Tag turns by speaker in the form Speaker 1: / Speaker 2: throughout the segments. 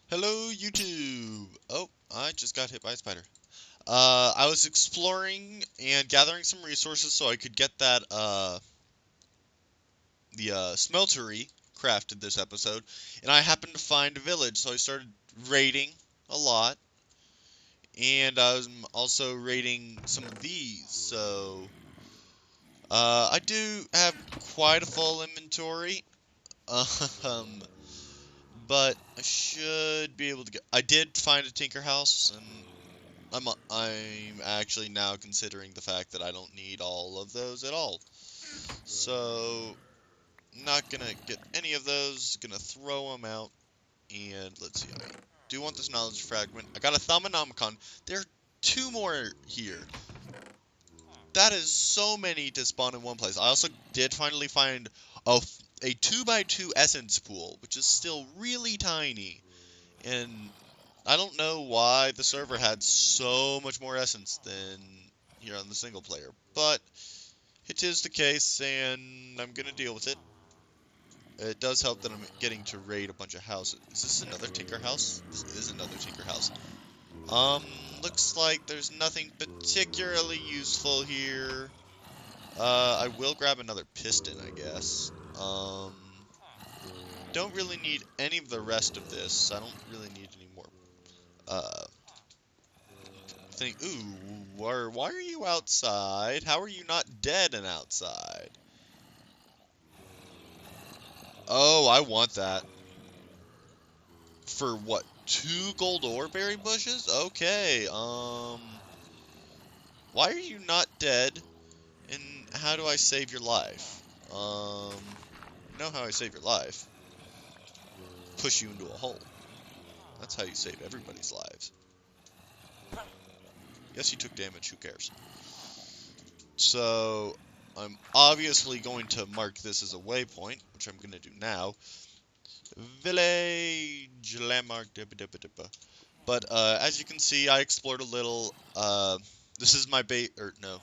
Speaker 1: Hello, YouTube! Oh, I just got hit by a spider. I was exploring and gathering some resources so I could get the smeltery crafted this episode, and I happened to find a village, so I started raiding a lot, and I was also raiding some of these, so, I do have quite a full inventory, um, but I should be able to get, I did find a tinker house, and I'm actually now considering the fact that I don't need all of those at all. So, not gonna get any of those, gonna throw them out, and let's see, I do want this knowledge fragment. I got a Thaumonomicon. There are two more here. That is so many to spawn in one place. I also did finally find a 2x2 essence pool, which is still really tiny, and I don't know why the server had so much more essence than here on the single player, but it is the case, and I'm gonna deal with it. It does help that I'm getting to raid a bunch of houses. Is this another tinker house? This is another tinker house. Um, looks like there's nothing particularly useful here. I will grab another piston, I guess. Don't really need any of the rest of this. I don't really need any more, uh, ooh, why are you outside? How are you not dead and outside? Oh, I want that. For what, 2 gold ore berry bushes? Okay, why are you not dead? And how do I save your life? You know how I save your life? Push you into a hole. That's how you save everybody's lives. Yes, you took damage, who cares? So, I'm obviously going to mark this as a waypoint, which I'm going to do now. Village landmark. But as you can see, I explored a little. This is my base, or no,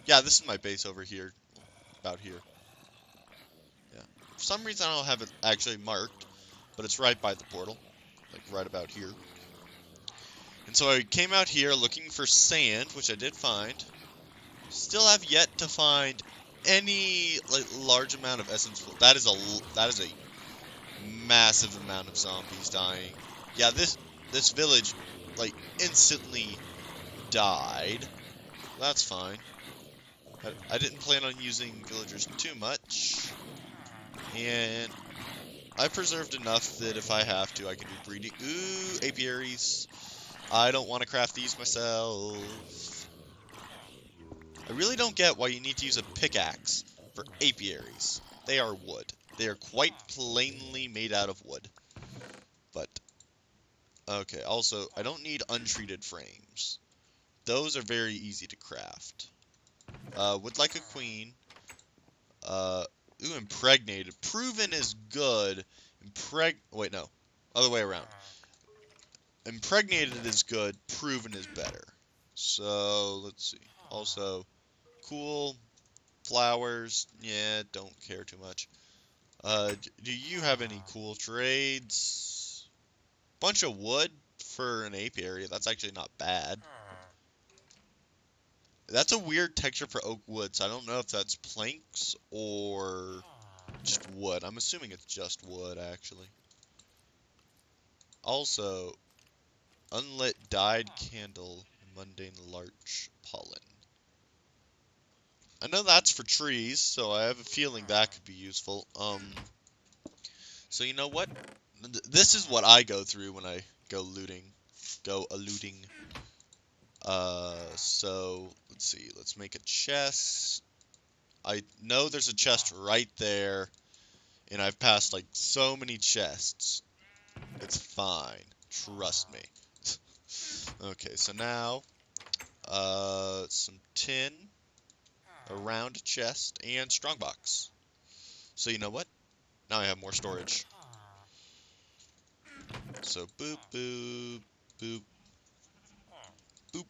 Speaker 1: yeah, this is my base over here, about here. Yeah. For some reason, I don't have it actually marked, but it's right by the portal, like right about here. And so I came out here looking for sand, which I did find. Still have yet to find any like large amount of essence. That is a massive amount of zombies dying. Yeah, this village like instantly died. That's fine. I didn't plan on using villagers too much, and I preserved enough that if I have to, I can do breeding. Ooh, apiaries. I don't want to craft these myself. I really don't get why you need to use a pickaxe for apiaries. They are wood. They are quite plainly made out of wood. But, okay, also, I don't need untreated frames. Those are very easy to craft. Would like a queen. Ooh, impregnated. Proven is good. Wait, no. Other way around. Impregnated is good. Proven is better. So, let's see. Also, cool. Flowers. Yeah, don't care too much. Do you have any cool trades? Bunch of wood for an apiary. That's actually not bad. That's a weird texture for oak wood, so I don't know if that's planks or just wood. I'm assuming it's just wood, actually. Also, unlit dyed candle, mundane larch pollen. I know that's for trees, so I have a feeling that could be useful. So you know what? This is what I go through when I go looting. Go a-looting. So, let's see. Let's make a chest. I know there's a chest right there, and I've passed, like, so many chests. It's fine. Trust me. Okay, so now, some tin, a round chest, and strongbox. So you know what? Now I have more storage. So boop, boop, boop, boop.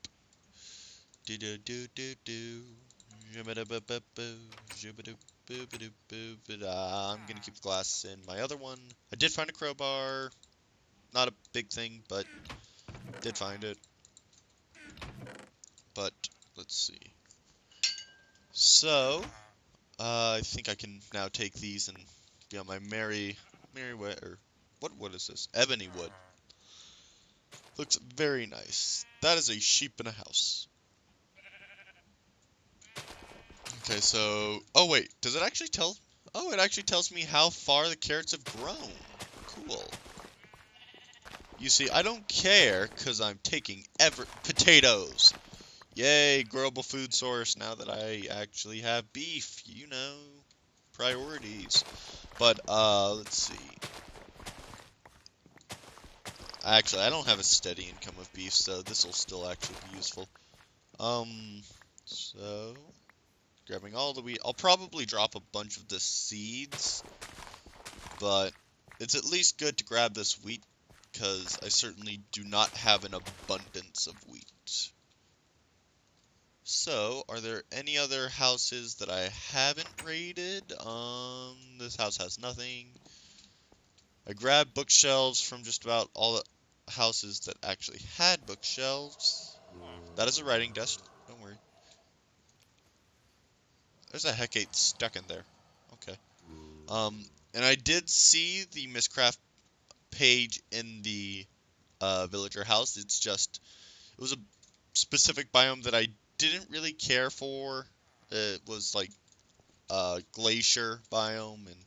Speaker 1: Do do do do do. I'm gonna keep the glass in my other one. I did find a crowbar. not a big thing, but did find it. But let's see. So, I think I can now take these and be on my merry way. Or what wood is this? Ebony wood. Looks very nice. That is a sheep in a house. Okay, so... Oh, wait. Does it actually tell... Oh, it actually tells me how far the carrots have grown. Cool. You see, I don't care, because I'm taking potatoes. Yay, growable food source, now that I actually have beef. You know, priorities. But, let's see. Actually, I don't have a steady income of beef, so this will still actually be useful. So... Grabbing all the wheat. I'll probably drop a bunch of the seeds, but it's at least good to grab this wheat, because I certainly do not have an abundance of wheat. So, are there any other houses that I haven't raided? This house has nothing. I grabbed bookshelves from just about all the houses that actually had bookshelves. That is a writing desk, don't worry. There's a Hecate stuck in there. Okay. And I did see the Mistcraft page in the villager house. It's just, it was a specific biome that I didn't really care for. It was like a glacier biome, and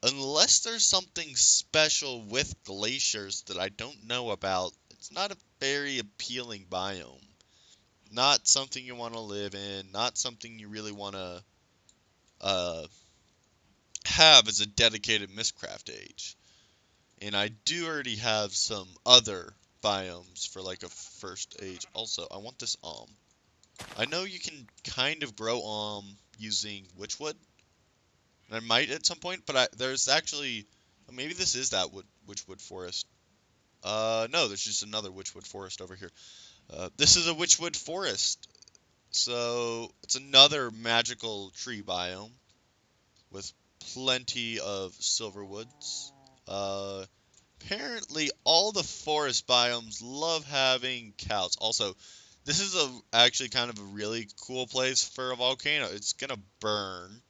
Speaker 1: unless there's something special with glaciers that I don't know about, it's not a very appealing biome. Not something you want to live in, not something you really want to have as a dedicated Mistcraft age. And I do already have some other biomes for like a first age. Also, I want this I know you can kind of grow using witchwood. And I might at some point, but there's actually... Maybe this is that witchwood forest. No, there's just another witchwood forest over here. This is a witchwood forest. So, it's another magical tree biome with plenty of silver woods. Apparently, all the forest biomes love having cows. Also, this is actually kind of a really cool place for a volcano. It's gonna burn,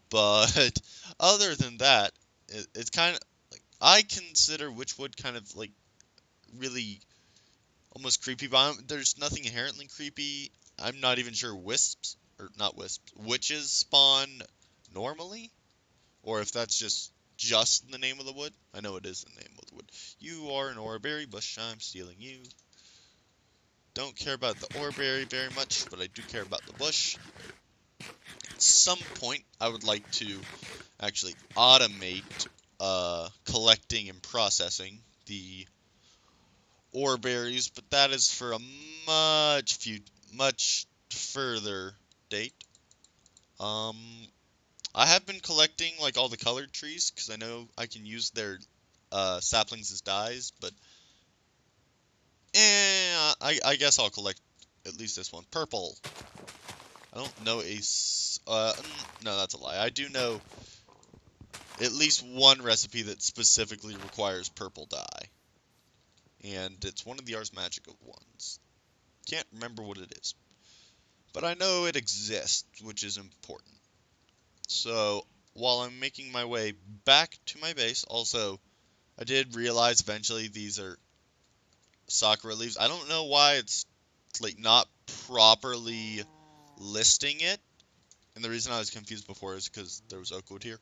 Speaker 1: but other than that, it's kind of like I consider Witchwood kind of like really almost creepy biome. There's nothing inherently creepy. I'm not even sure witches spawn normally, or if that's just the name of the wood. I know it is the name of the wood. You are an oreberry bush, I'm stealing you. Don't care about the oreberry very much, but I do care about the bush. At some point, I would like to actually automate collecting and processing the oreberries, but that is for a much further date. I have been collecting like all the colored trees because I know I can use their saplings as dyes, but I guess I'll collect at least this one. Purple. I don't know no, that's a lie. I do know at least one recipe that specifically requires purple dye. And it's one of the Ars Magica ones. Can't remember what it is. But I know it exists, which is important. So, while I'm making my way back to my base, also, I did realize eventually these are sakura leaves. I don't know why it's like not properly listing it. And the reason I was confused before is because there was oak wood here.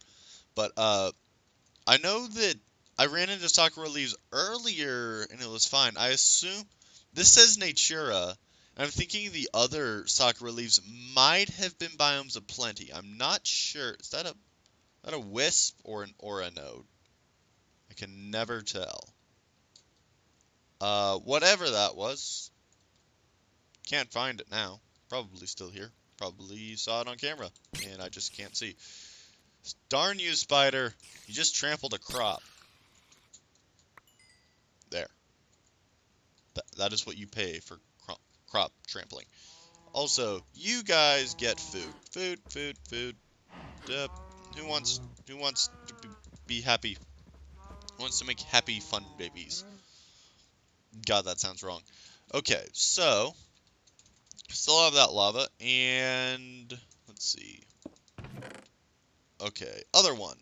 Speaker 1: But I know that I ran into sakura leaves earlier and it was fine. I assume this says Natura. And I'm thinking the other sakura leaves might have been biomes of plenty. I'm not sure. Is that a wisp or an aura node? I can never tell. Whatever that was. Can't find it now. Probably still here. Probably saw it on camera. And I just can't see. Darn you, spider. You just trampled a crop. There. That is what you pay for crop trampling. Also, you guys get food. Food. Who wants to be happy? wants to make happy, fun babies. God, that sounds wrong. Okay, so still have that lava, and let's see. Okay, other one.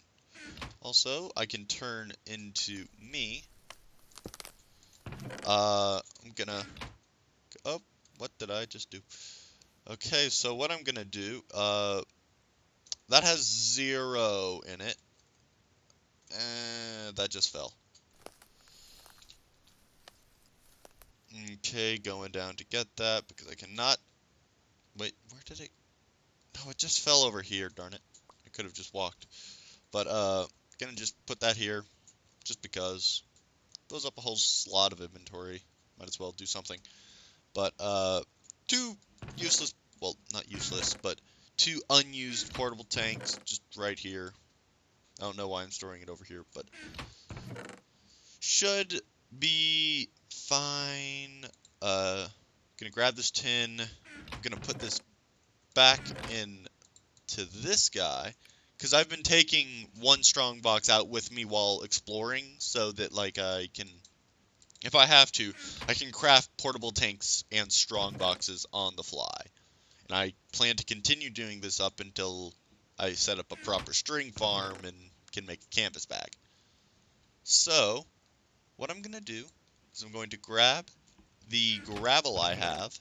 Speaker 1: Also, I can turn into me. I'm gonna. Oh, what did I just do? Okay, so what I'm gonna do. That has 0 in it. And that just fell. Okay, going down to get that because I cannot. Wait, where did it? No, it just fell over here. Darn it! I could have just walked. But gonna just put that here, just because. Fills up a whole slot of inventory. Might as well do something. But 2 useless. Well, not useless, but 2 unused portable tanks just right here. I don't know why I'm storing it over here, but should be fine. Gonna grab this tin. I'm gonna put this back in to this guy, because I've been taking 1 strong box out with me while exploring, so that like I can, if I have to, I can craft portable tanks and strong boxes on the fly. And I plan to continue doing this up until I set up a proper string farm and can make a canvas bag. So, what I'm going to do is I'm going to grab the gravel I have.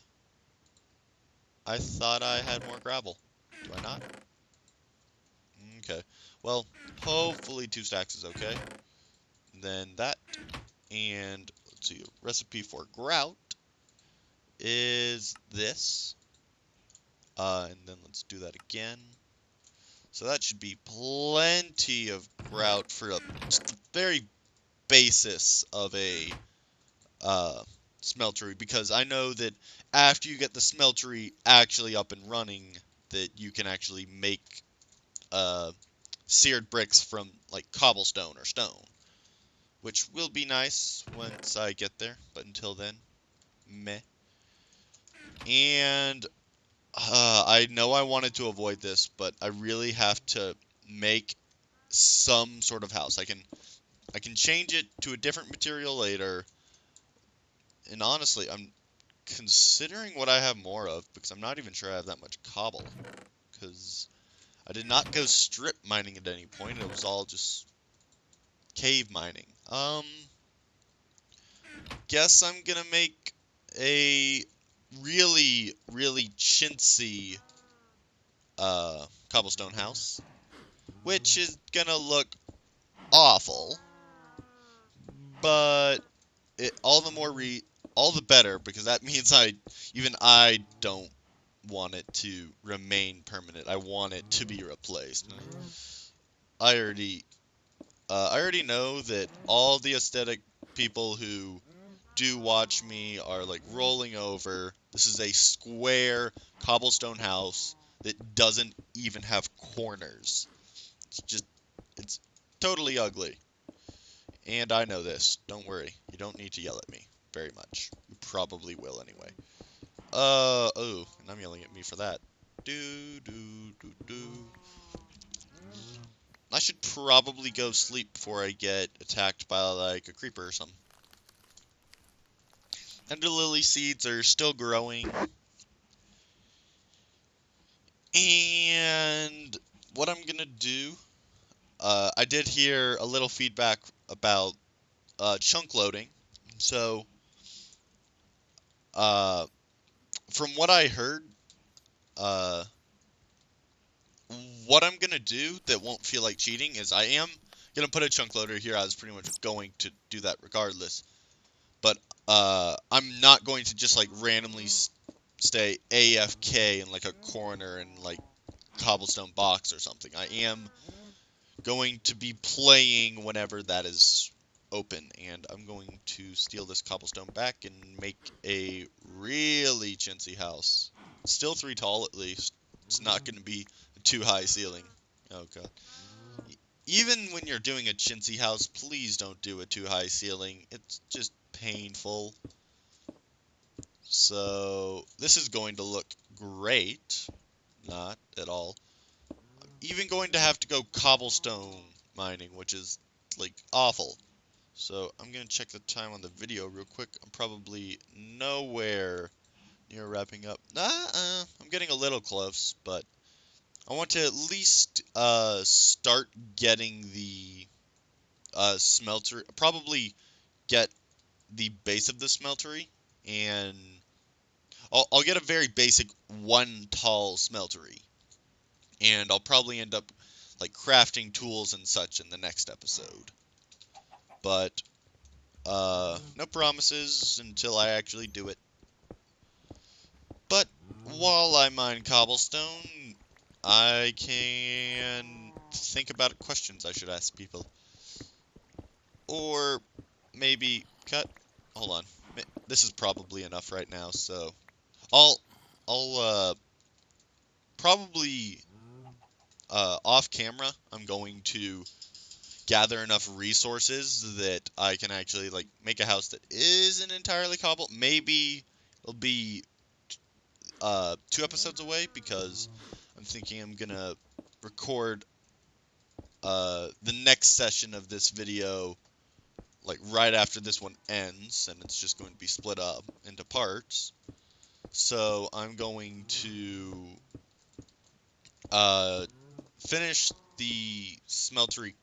Speaker 1: I thought I had more gravel. Do I not? Okay. Well, hopefully 2 stacks is okay. Then that, and let's see, recipe for grout is this. And then let's do that again. So that should be plenty of grout for just the very basis of a smeltery, because I know that after you get the smeltery actually up and running, that you can actually make seared bricks from like cobblestone or stone, which will be nice once I get there, but until then, meh. And I know I wanted to avoid this, but I really have to make some sort of house. I can change it to a different material later. And honestly, I'm considering what I have more of, because I'm not even sure I have that much cobble. Because I did not go strip mining at any point. It was all just cave mining. Guess I'm gonna make a really, really chintzy cobblestone house, which is gonna look awful, but all the better, because that means even I don't want it to remain permanent. I want it to be replaced. I already know that all the aesthetic people who do watch me are like rolling over. This is a square cobblestone house that doesn't even have corners. It's totally ugly. And I know this. Don't worry. You don't need to yell at me very much. You probably will anyway. Oh, and I'm yelling at me for that. Do. I should probably go sleep before I get attacked by, like, a creeper or something. And the lily seeds are still growing. And what I'm gonna do, I did hear a little feedback about chunk loading. So, from what I heard, uh, what I'm going to do that won't feel like cheating is I am going to put a chunk loader here. I was pretty much going to do that regardless. But I'm not going to just like randomly stay AFK in like a corner and like cobblestone box or something. I am going to be playing whenever that is open, and I'm going to steal this cobblestone back and make a really chintzy house. Still 3 tall at least. It's not going to be a too high ceiling. Oh god. Even when you're doing a chintzy house, please don't do a too high ceiling. It's just painful. So this is going to look great. Not at all. I'm even going to have to go cobblestone mining, which is like awful. So I'm going to check the time on the video real quick. I'm probably nowhere near wrapping up. I'm getting a little close, but I want to at least start getting the smelter, probably get the base of the smeltery, and I'll get a very basic one tall smeltery, and I'll probably end up like crafting tools and such in the next episode. But no promises until I actually do it. But while I mine cobblestone, I can think about questions I should ask people. Or maybe cut. Hold on. This is probably enough right now, so I'll probably off camera I'm going to gather enough resources that I can actually like make a house that isn't entirely cobble. Maybe it'll be 2 episodes away because I'm thinking I'm gonna record the next session of this video like right after this one ends, and it's just going to be split up into parts. So I'm going to finish the smeltery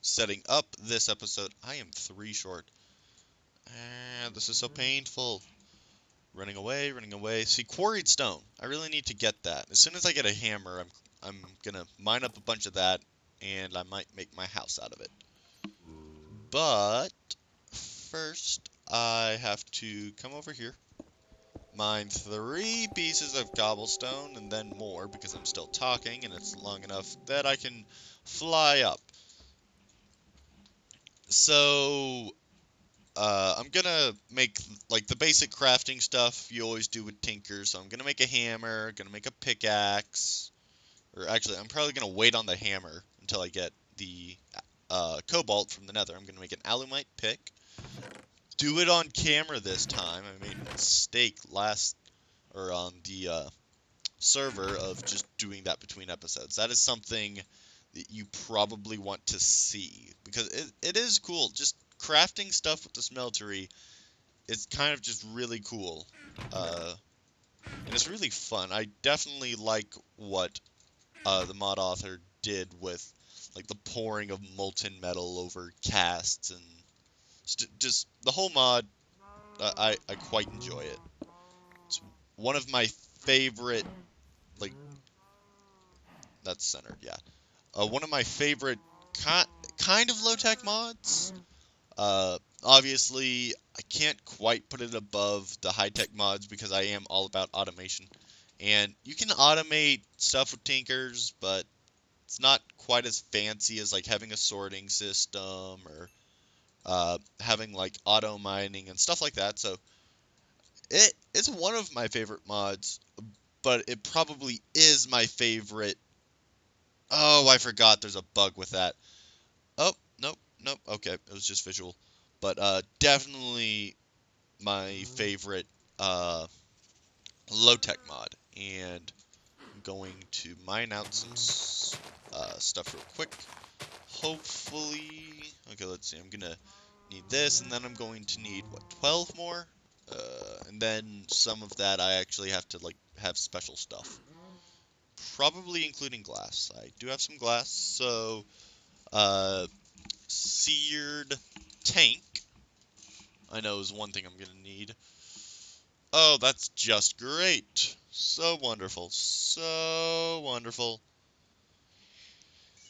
Speaker 1: setting up this episode. I am 3 short. This is so painful. Running away, running away. See, quarried stone. I really need to get that. As soon as I get a hammer, I'm gonna mine up a bunch of that, and I might make my house out of it. But first, I have to come over here, mine 3 pieces of cobblestone, and then more because I'm still talking, and it's long enough that I can fly up. So I'm gonna make like the basic crafting stuff you always do with Tinker. So I'm gonna make a hammer, gonna make a pickaxe, or actually I'm probably gonna wait on the hammer until I get the cobalt from the nether. I'm gonna make an alumite pick. Do it on camera this time. I made a mistake last or on the server of just doing that between episodes. That is something that you probably want to see because it is cool. Just crafting stuff with the smeltery is kind of just really cool. And it's really fun. I definitely like what the mod author did with like the pouring of molten metal over casts and just the whole mod. I quite enjoy it. It's one of my favorite, like, that's centered, yeah. One of my favorite kind of low-tech mods. Obviously, I can't quite put it above the high-tech mods because I am all about automation. And you can automate stuff with Tinkers, but it's not quite as fancy as, like, having a sorting system or having, like, auto mining and stuff like that. So, it's one of my favorite mods, but it probably is my favorite. Oh, I forgot there's a bug with that. Oh, nope, nope. Okay, it was just visual. But definitely my favorite low-tech mod. And I'm going to mine out some stuff real quick. Hopefully... Okay, let's see. I'm going to need this, and then I'm going to need, what, 12 more? And then some of that I actually have to, like, have special stuff. Probably including glass. I do have some glass, so... seared tank, I know is one thing I'm going to need. Oh, that's just great. So wonderful. So wonderful.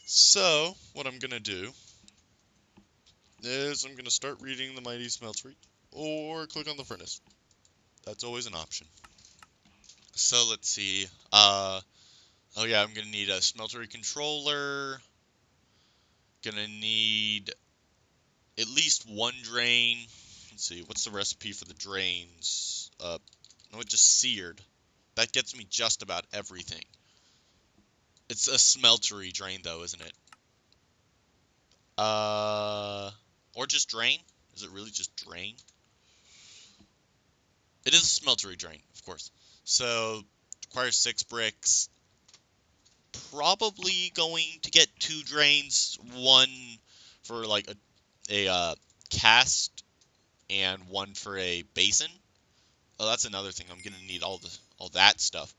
Speaker 1: So, what I'm going to do is I'm going to start reading the Mighty Smeltery, or click on the furnace. That's always an option. So, let's see. Oh yeah, I'm going to need a smeltery controller. Gonna need at least 1 drain. Let's see, what's the recipe for the drains? No, it just seared. That gets me just about everything. It's a smeltery drain, though, isn't it? Or just drain? Is it really just drain? It is a smeltery drain, of course. So, requires 6 bricks. Probably going to get 2 drains. One for, like, a cast and one for a basin. Oh, that's another thing. I'm gonna need all that stuff.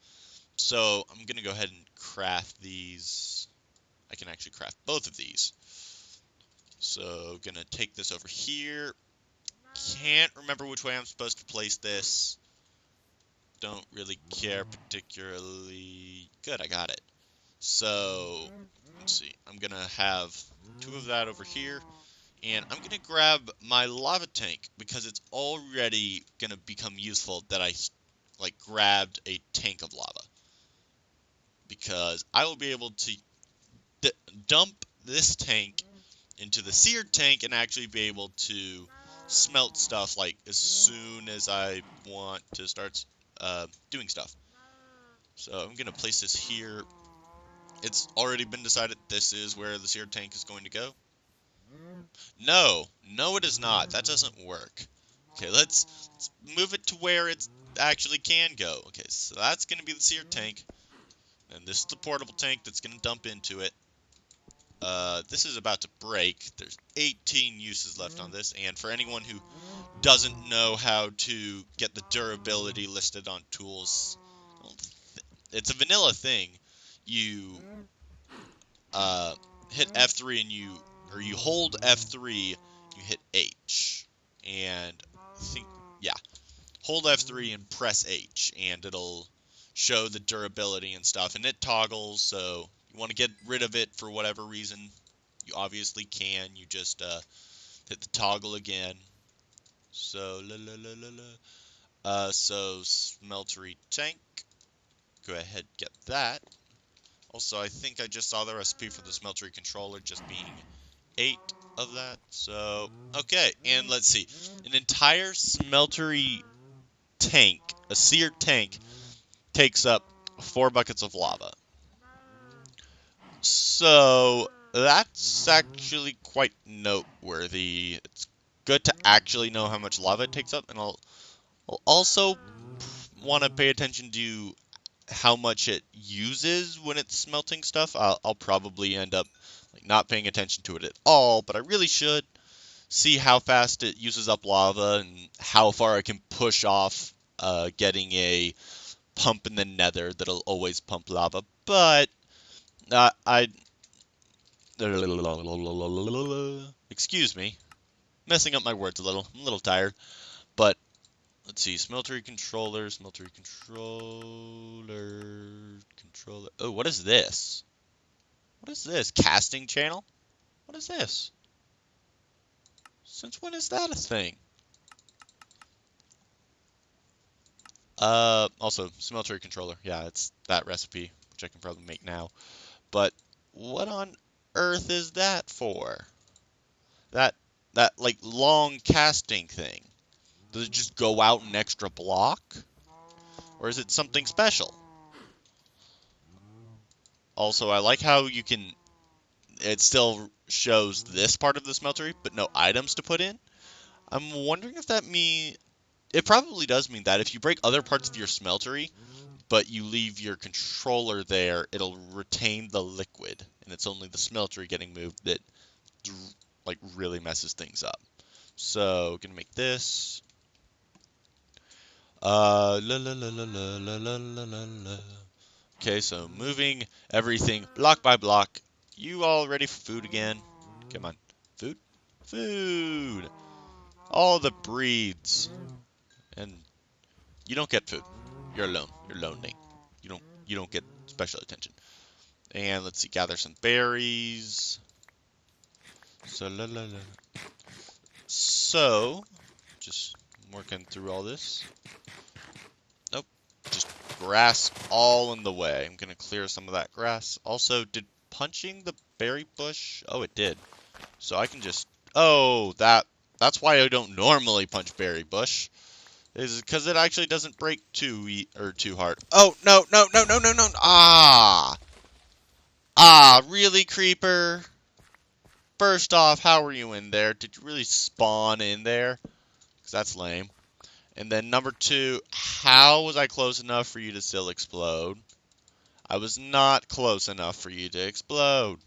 Speaker 1: So I'm gonna go ahead and craft these. I can actually craft both of these. So gonna take this over here. Can't remember which way I'm supposed to place this. Don't really care particularly. Good, I got it. So let's see. I'm gonna have 2 of that over here. And I'm going to grab my lava tank because it's already going to become useful that I like grabbed a tank of lava. Because I will be able to dump this tank into the seared tank and actually be able to smelt stuff like as soon as I want to start doing stuff. So I'm going to place this here. It's already been decided this is where the seared tank is going to go. No, it is not. That doesn't work. Okay, let's move it to where it actually can go. Okay, so that's going to be the seared tank. And this is the portable tank that's going to dump into it. This is about to break. There's 18 uses left on this. And for anyone who doesn't know how to get the durability listed on tools, it's a vanilla thing. You hit F3 and you hold F3, you hit H, and hold F3 and press H, and it'll show the durability and stuff, and it toggles, so you want to get rid of it for whatever reason, you obviously can, you just hit the toggle again, so so smeltery tank, go ahead, get that. Also, I think I just saw the recipe for the smeltery controller just being 8 of that. So, okay, and let's see. An entire smeltery tank, a seared tank, takes up 4 buckets of lava. So, that's actually quite noteworthy. It's good to actually know how much lava it takes up, and I'll also want to pay attention to how much it uses when it's smelting stuff. I'll probably end up like not paying attention to it at all, but I really should see how fast it uses up lava and how far I can push off getting a pump in the nether that'll always pump lava. But excuse me, messing up my words a little. I'm a little tired, but let's see, smeltery controller. Oh, what is this? What is this? Casting channel? What is this? Since when is that a thing? Also, smeltery controller. Yeah, it's that recipe, which I can probably make now. But what on earth is that for? That like long casting thing. Does it just go out an extra block? Or is it something special? Also, I like how you can... It still shows this part of the smeltery, but no items to put in. I'm wondering if that means... It probably does mean that if you break other parts of your smeltery, but you leave your controller there, it'll retain the liquid. And it's only the smeltery getting moved that like really messes things up. So, gonna make this. Okay, so moving everything block by block. You all ready for food again? Come on. Food? Food! All the breeds. And you don't get food. You're alone. You're lonely. You don't get special attention. And let's see, gather some berries. So just working through all this. Nope. Just grass all in the way. I'm gonna clear some of that grass. Also, did punching the berry bush? Oh, it did. So I can just... Oh, that's why I don't normally punch berry bush. Is because it actually doesn't break too hard. Oh, no. Ah! Ah, really, creeper? First off, how were you in there? Did you really spawn in there? Because that's lame. And then number 2, how was I close enough for you to still explode? I was not close enough for you to explode.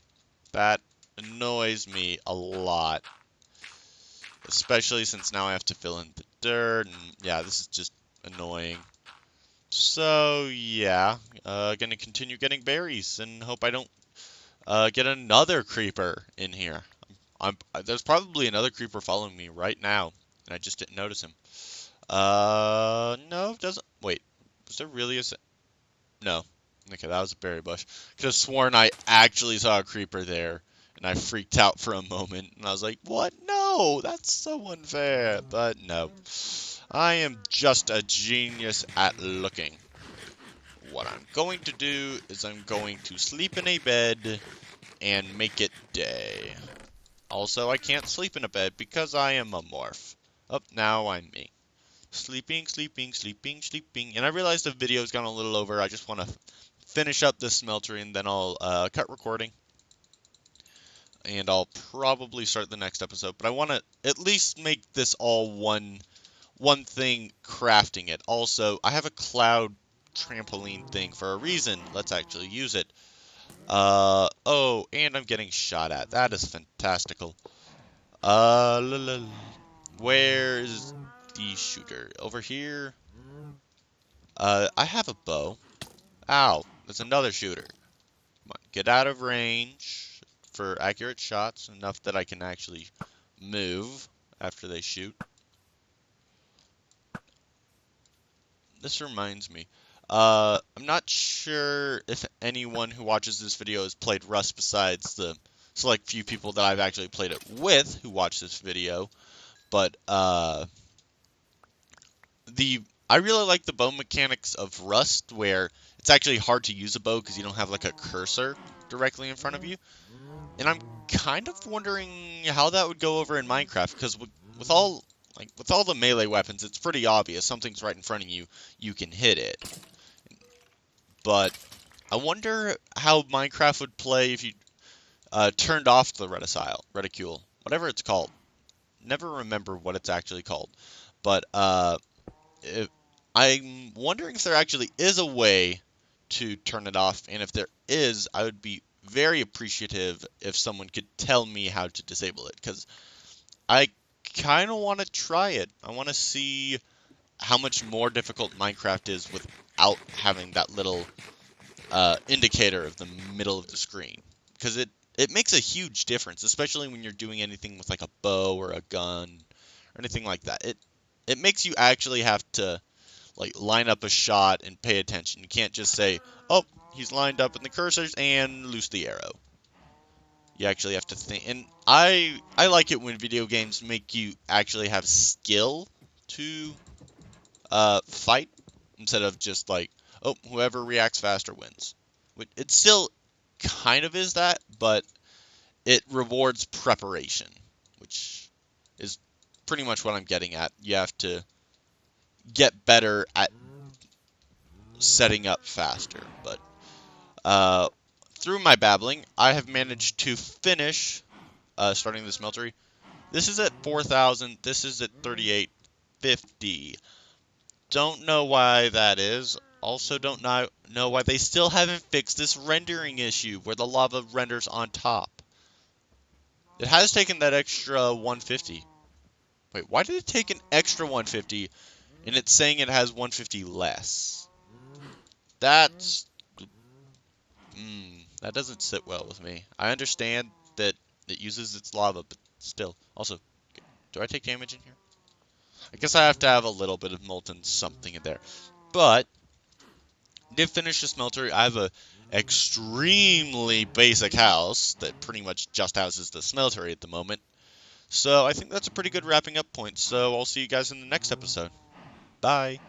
Speaker 1: That annoys me a lot. especially since now I have to fill in the dirt, and yeah, this is just annoying. So yeah, gonna continue getting berries and hope I don't get another creeper in here. There's probably another creeper following me right now, and I just didn't notice him. No, it doesn't. Wait, was there really a? No. Okay, that was a berry bush. Could have sworn I actually saw a creeper there, and I freaked out for a moment, and I was like, "What? No, that's so unfair." But no, I am just a genius at looking. What I'm going to do is I'm going to sleep in a bed and make it day. Also, I can't sleep in a bed because I am a morph. Up now I'm me. Sleeping, sleeping, sleeping, sleeping. And I realized the video's gone a little over. I just want to finish up this smeltery and then I'll cut recording. And I'll probably start the next episode. But I want to at least make this all one thing crafting it. Also, I have a cloud trampoline thing for a reason. Let's actually use it. Oh, and I'm getting shot at. That is fantastical. Where's the shooter? Over here? I have a bow. Ow, there's another shooter. Come on, get out of range for accurate shots, enough that I can actually move after they shoot. This reminds me. I'm not sure if anyone who watches this video has played Rust besides the select few people that I've actually played it with who watch this video, but I really like the bow mechanics of Rust, where it's actually hard to use a bow because you don't have like a cursor directly in front of you. And I'm kind of wondering how that would go over in Minecraft, because with all the melee weapons, it's pretty obvious something's right in front of you, you can hit it. But I wonder how Minecraft would play if you turned off the reticule, whatever it's called. Never remember what it's actually called. But I'm wondering if there actually is a way to turn it off, and if there is, I would be very appreciative if someone could tell me how to disable it, because I kind of want to try it. I want to see how much more difficult Minecraft is without having that little indicator of the middle of the screen, because it makes a huge difference, especially when you're doing anything with like a bow or a gun or anything like that. It makes you actually have to like line up a shot and pay attention. You can't just say, "Oh, he's lined up in the cursors," and loose the arrow. You actually have to think, and I like it when video games make you actually have skill to fight, instead of just like, oh, whoever reacts faster wins. It still kind of is that, but it rewards preparation, which is pretty much what I'm getting at. You have to get better at setting up faster. But through my babbling, I have managed to finish starting the smeltery. This is at 4,000. This is at 3850. Don't know why that is. Also don't know why they still haven't fixed this rendering issue where the lava renders on top. It has taken that extra 150. Wait, why did it take an extra 150 and it's saying it has 150 less? That's... that doesn't sit well with me. I understand that it uses its lava, but still. Also, do I take damage in here? I guess I have to have a little bit of molten something in there. But did finish the smelter. I have a extremely basic house that pretty much just houses the smeltery at the moment. So I think that's a pretty good wrapping up point. So I'll see you guys in the next episode. Bye.